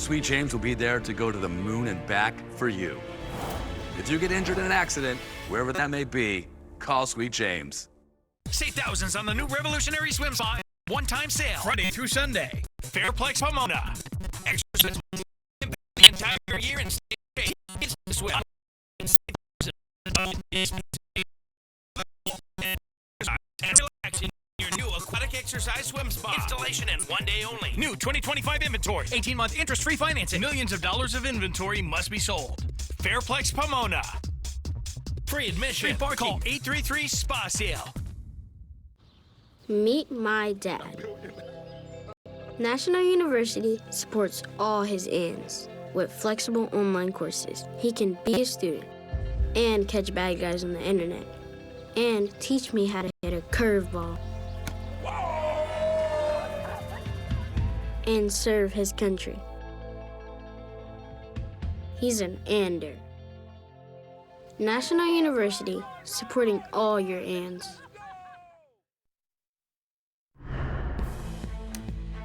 Sweet James will be there to go to the moon and back for you. If you get injured in an accident, wherever that may be, call Sweet James. Save thousands on the new revolutionary swim spa. One-time sale Friday through Sunday. Fairplex Pomona. Exercise the entire year and stay safe. It's the swim. And relax in your new aquatic exercise swim spa. Installation and 1 day only. New 2025 inventory. 18-month interest-free financing. Millions of dollars of inventory must be sold. Fairplex Pomona. Free admission. Free parking. Call 833-SPA-SALE. Meet my dad. National University supports all his ANs with flexible online courses. He can be a student and catch bad guys on the internet and teach me how to hit a curveball and serve his country. He's an ANDer. National University supporting all your ANs.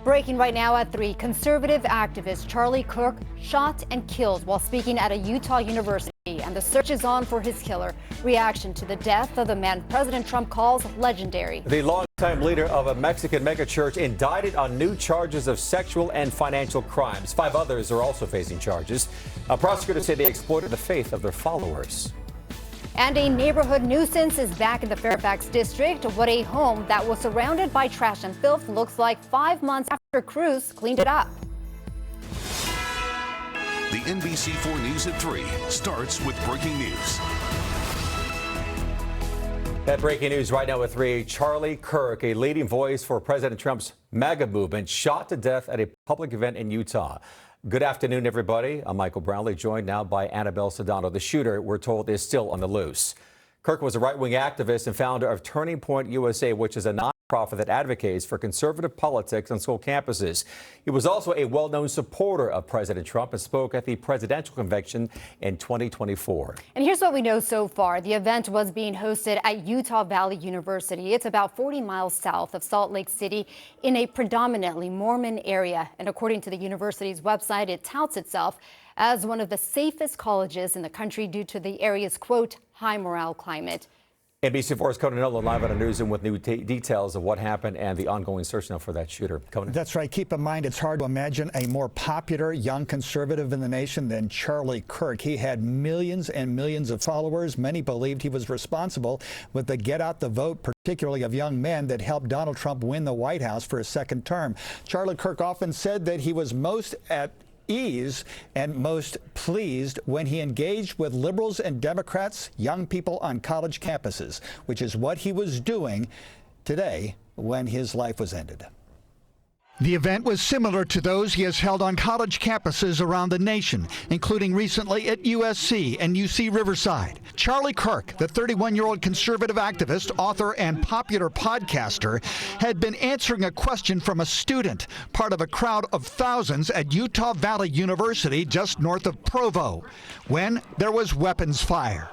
Breaking right now at 3, conservative activist Charlie Kirk shot and killed while speaking at a Utah university, and the search is on for his killer. Reaction to the death of the man President Trump calls legendary. The longtime leader of a Mexican megachurch indicted on new charges of sexual and financial crimes. 5 others are also facing charges. Prosecutors say they exploited the faith of their followers. And a neighborhood nuisance is back in the Fairfax district. What a home that was surrounded by trash and filth looks like 5 months after crews cleaned it up. The NBC4 News at 3 starts with breaking news. That breaking news right now at 3. Charlie Kirk, a leading voice for President Trump's MAGA movement, shot to death at a public event in Utah. Good afternoon, everybody. I'm Michael Brownlee, joined now by Annabelle Sedano. The shooter, we're told, is still on the loose. Kirk was a right-wing activist and founder of Turning Point USA, which is a nonprofit that advocates for conservative politics on school campuses. He was also a well-known supporter of President Trump and spoke at the presidential convention in 2024. And here's what we know so far. The event was being hosted at Utah Valley University. It's about 40 miles south of Salt Lake City in a predominantly Mormon area. And according to the university's website, it touts itself as one of the safest colleges in the country due to the area's, quote, high morale climate. NBC4's Conan Nolan live on a newsroom with new details of what happened and the ongoing search now for that shooter. Conan. That's right. Keep in mind, it's hard to imagine a more popular young conservative in the nation than Charlie Kirk. He had millions and millions of followers. Many believed he was responsible with the get out the vote, particularly of young men, that helped Donald Trump win the White House for a second term. Charlie Kirk often said that he was most at ease and most pleased when he engaged with liberals and Democrats, young people on college campuses, which is what he was doing today when his life was ended. The event was similar to those he has held on college campuses around the nation, including recently at USC and UC Riverside. Charlie Kirk, the 31-year-old conservative activist, author, and popular podcaster, had been answering a question from a student, part of a crowd of thousands at Utah Valley University just north of Provo, when there was weapons fire.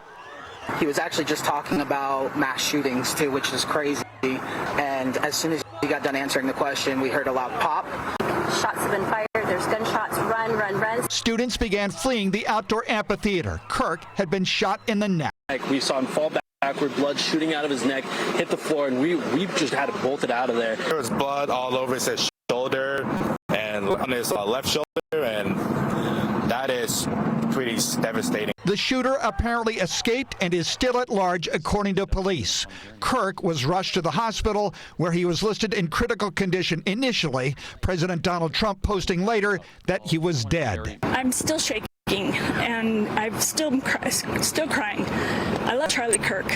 He was actually just talking about mass shootings, too, which is crazy. And as soon as he got done answering the question, we heard a loud pop. Shots have been fired. There's gunshots. Run, run, run. Students began fleeing the outdoor amphitheater. Kirk had been shot in the neck. We saw him fall backward, blood shooting out of his neck, hit the floor, and we just had to bolt it out of there. There was blood all over his shoulder and on his left shoulder, and that is pretty devastating. The shooter apparently escaped and is still at large, according to police. Kirk was rushed to the hospital, where he was listed in critical condition initially, President Donald Trump posting later that he was dead. I'm still shaking, and I'm still crying. I love Charlie Kirk.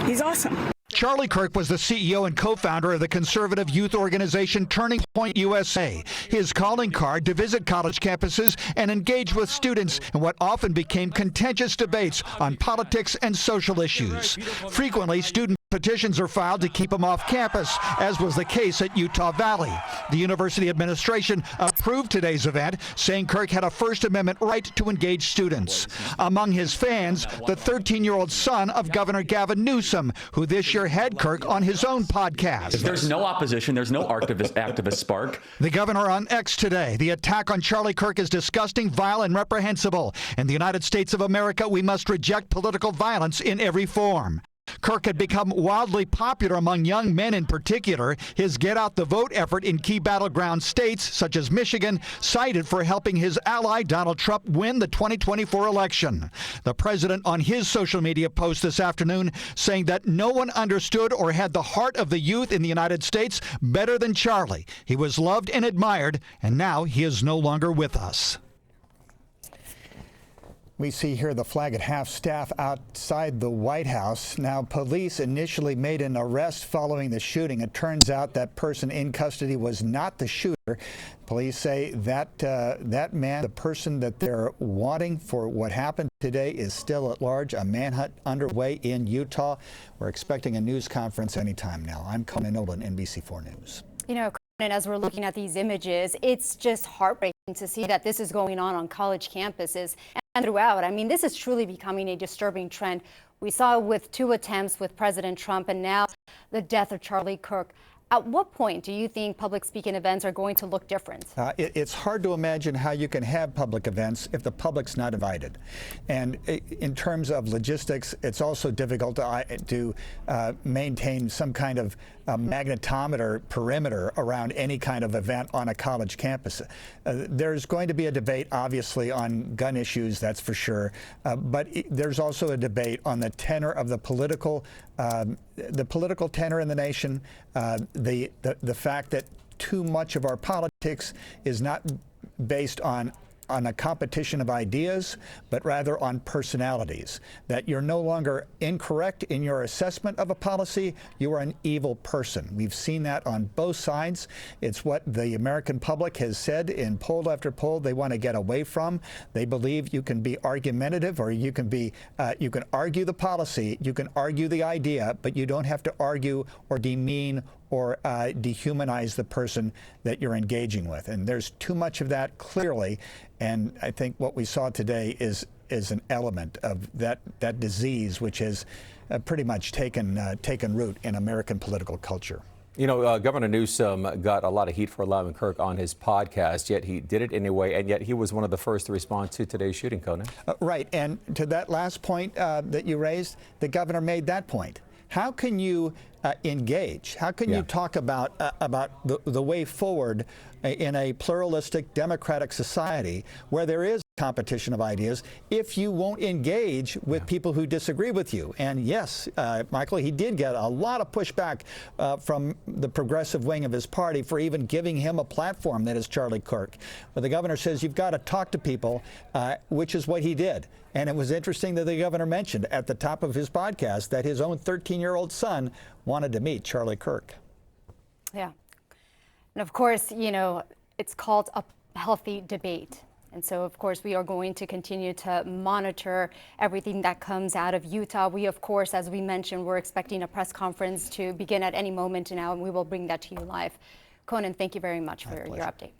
He's awesome. Charlie Kirk was the CEO and co-founder of the conservative youth organization Turning Point USA. His calling card to visit college campuses and engage with students in what often became contentious debates on politics and social issues. Frequently, student petitions are filed to keep him off campus, as was the case at Utah Valley. The university administration approved today's event, saying Kirk had a First Amendment right to engage students. Among his fans, the 13-year-old son of Governor Gavin Newsom, who this year Dr. Head Kirk on his own podcast. If there's no opposition, there's no activist spark. The governor on X today. The attack on Charlie Kirk is disgusting, vile, and reprehensible. In the United States of America, we must reject political violence in every form. Kirk had become wildly popular among young men in particular. His Get Out the Vote effort in key battleground states, such as Michigan, cited for helping his ally Donald Trump win the 2024 election. The president on his social media post this afternoon saying that no one understood or had the heart of the youth in the United States better than Charlie. He was loved and admired, and now he is no longer with us. We see here the flag at half-staff outside the White House. Now, police initially made an arrest following the shooting. It turns out that person in custody was not the shooter. Police say that that man, the person that they're wanting for what happened today, is still at large. A manhunt underway in Utah. We're expecting a news conference anytime now. I'm Conan Nolan, NBC4 News. You know, Conan, as we're looking at these images, it's just heartbreaking to see that this is going on college campuses and throughout. I mean, this is truly becoming a disturbing trend. We saw with 2 attempts with President Trump and now the death of Charlie Kirk. At what point do you think public speaking events are going to look different? It's hard to imagine how you can have public events if the public's not invited. And in terms of logistics, it's also difficult to maintain some kind of magnetometer perimeter around any kind of event on a college campus. There's going to be a debate, obviously, on gun issues, that's for sure. But there's also a debate on the tenor of the political tenor in the nation, the fact that too much of our politics is not based on a competition of ideas, but rather on personalities. That you're no longer incorrect in your assessment of a policy, you are an evil person. We've seen that on both sides. It's what the American public has said in poll after poll they want to get away from. They believe you can be argumentative, or you can argue the policy, you can argue the idea, but you don't have to argue or demean or dehumanize the person that you're engaging with. And there's too much of that, clearly. And I think what we saw today is an element of that disease, which has pretty much taken root in American political culture. You know, Governor Newsom got a lot of heat for allowing Kirk on his podcast, yet he did it anyway, and yet he was one of the first to respond to today's shooting, Conan. Right, and to that last point that you raised, the governor made that point. How can you engage? How can you talk about the way forward in a pluralistic, democratic society where there is competition of ideas if you won't engage with people who disagree with you? And yes, Michael, he did get a lot of pushback from the progressive wing of his party for even giving him a platform that is Charlie Kirk. But the governor says you've got to talk to people, which is what he did. And it was interesting that the governor mentioned at the top of his podcast that his own 13-year-old son wanted to meet Charlie Kirk. Yeah. And of course, you know, it's called a healthy debate. And so, of course, we are going to continue to monitor everything that comes out of Utah. We, of course, as we mentioned, we're expecting a press conference to begin at any moment now, and we will bring that to you live. Conan, thank you very much for your update.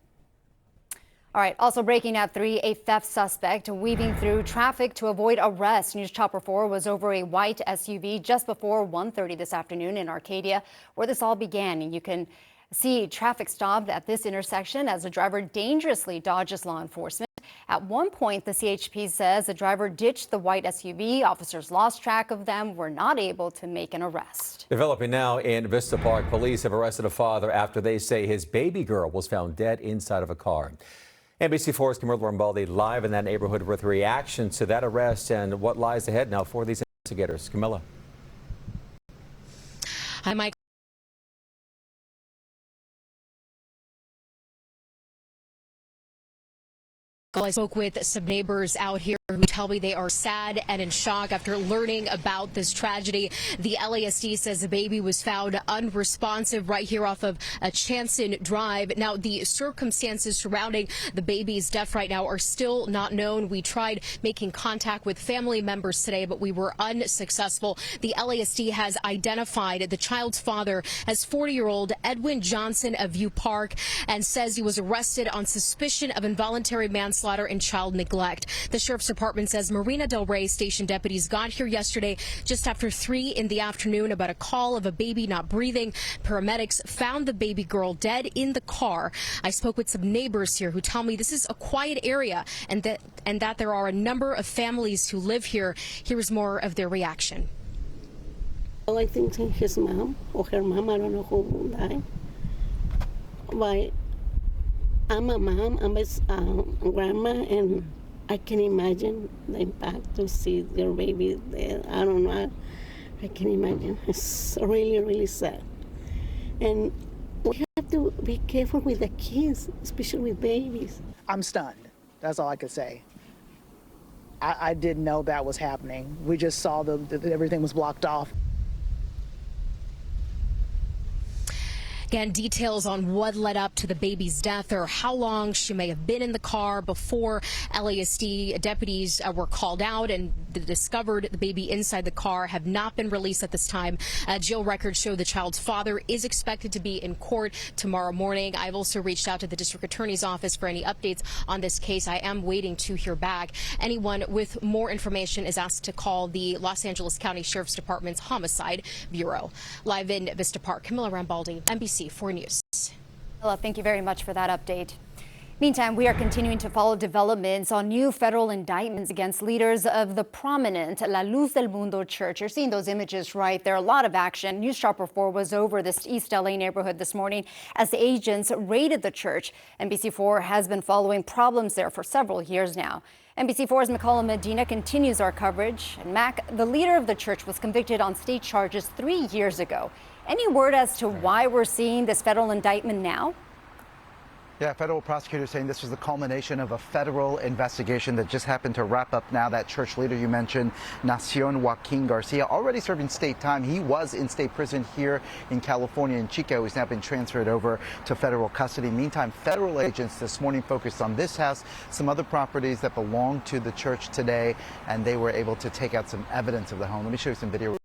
All right, also breaking at 3, a theft suspect weaving through traffic to avoid arrest. News Chopper 4 was over a white SUV just before 1:30 this afternoon in Arcadia, where this all began. And you can see traffic stopped at this intersection as the driver dangerously dodges law enforcement. At one point, the CHP says the driver ditched the white SUV. Officers lost track of them, were not able to make an arrest. Developing now in Vista Park, police have arrested a father after they say his baby girl was found dead inside of a car. NBC4's Camila Rambaldi live in that neighborhood with reactions to that arrest and what lies ahead now for these investigators. Camila. Hi, Mike. I spoke with some neighbors out here who tell me they are sad and in shock after learning about this tragedy. The LASD says the baby was found unresponsive right here off of a Chanson Drive. Now, the circumstances surrounding the baby's death right now are still not known. We tried making contact with family members today, but we were unsuccessful. The LASD has identified the child's father as 40-year-old Edwin Johnson of View Park and says he was arrested on suspicion of involuntary manslaughter and child neglect. The sheriff's Department says Marina Del Rey station deputies got here yesterday just after 3 in the afternoon about a call of a baby not breathing. Paramedics found the baby girl dead in the car. I spoke with some neighbors here who tell me this is a quiet area and that there are a number of families who live here. Here is more of their reaction. Well, I think his mom or her mom, I don't know who died. But I'm a mom, I'm a grandma, and I can imagine the impact to see your baby there. I don't know. I can imagine. It's really, really sad. And we have to be careful with the kids, especially with babies. I'm stunned. That's all I could say. I didn't know that was happening. We just saw that everything was blocked off. Again, details on what led up to the baby's death or how long she may have been in the car before LASD deputies were called out and discovered the baby inside the car have not been released at this time. Jail records show the child's father is expected to be in court tomorrow morning. I've also reached out to the district attorney's office for any updates on this case. I am waiting to hear back. Anyone with more information is asked to call the Los Angeles County Sheriff's Department's Homicide Bureau. Live in Vista Park, Camila Rambaldi, NBC4 News. Camila, thank you very much for that update. Meantime, we are continuing to follow developments on new federal indictments against leaders of the prominent La Luz del Mundo Church. You're seeing those images right there. A lot of action. News Chopper 4 was over this East LA neighborhood this morning as the agents raided the church. NBC4 has been following problems there for several years now. NBC4's McCollum Medina continues our coverage. And Mac, the leader of the church was convicted on state charges 3 years ago. Any word as to why we're seeing this federal indictment now? Yeah, federal prosecutors saying this was the culmination of a federal investigation that just happened to wrap up now. That church leader you mentioned, Nacion Joaquin Garcia, already serving state time. He was in state prison here in California in Chico. He's now been transferred over to federal custody. Meantime, federal agents this morning focused on this house, some other properties that belong to the church today, and they were able to take out some evidence of the home. Let me show you some video.